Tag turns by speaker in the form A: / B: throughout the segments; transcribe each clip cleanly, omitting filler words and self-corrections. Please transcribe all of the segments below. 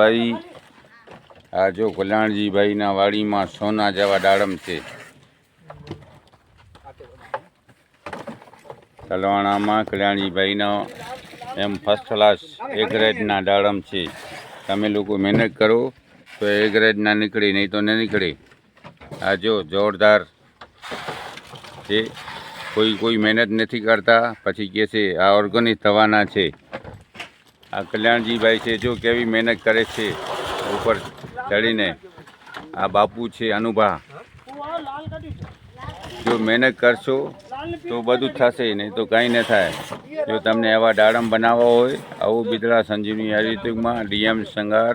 A: ભાઈ, આ જો કલ્યાણજીભાઈના વાડીમાં સોના જેવા દાડમ છે. તલવાણામાં કલ્યાણજીભાઈનો એમ ફર્સ્ટ ક્લાસ એ ગ્રેડના દાડમ છે. તમે લોકો મહેનત કરો તો એ ગ્રેડના નીકળે, નહીં તો ન નીકળે. આ જો જોરદાર છે. કોઈ મહેનત નથી કરતા, પછી કહે છે આ ઓર્ગેનિક થવાના છે. આ કલ્યાણજીભાઈ છે, જો કેવી મહેનત કરે છે ઉપર ચડીને. આ બાપુ છે અનુભા. જો મહેનત કરશો તો બધું થશે, નહીં તો કાંઈ ન થાય. જો તમને એવા દાડમ બનાવવા હોય, આવું બિદડા સંજીવની આયુર્વેદિકમાં ડીએમ સંગાર.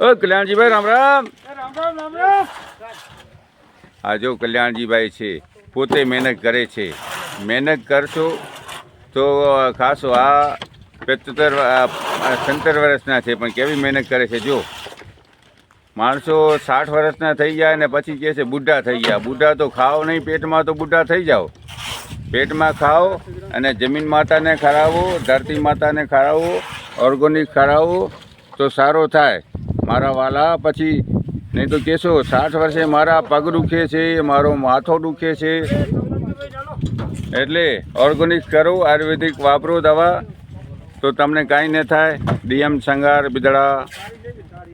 A: ઓ કલ્યાણજીભાઈ રામ રામ. આ જો કલ્યાણજીભાઈ છે, પોતે મહેનત કરે છે. મહેનત કરશો તો ખાસો. આ 70 વર્ષના છે, પણ કેવી મહેનત કરે છે. જો માણસો 60 વર્ષના થઈ જાય ને પછી કહે છે બુઢા થઈ ગયા. બુઢા તો ખાઓ નહીં પેટમાં, તો બુઢા થઈ જાઓ. પેટમાં ખાઓ અને જમીન માતાને ખરાવો, ધરતી માતાને ખરાવો, ઓર્ગેનિક ખરાવો તો સારો થાય મારા વાલા. પછી નહીં તો કહેશો 60 વર્ષે મારા પગ દુખે છે, મારો માથો દુખે છે. એટલે ઓર્ગેનિક કરો, આયુર્વેદિક વાપરો દવા, તો તમને કાંઈ ન થાય. ડીએમ સંગાર બિદડા.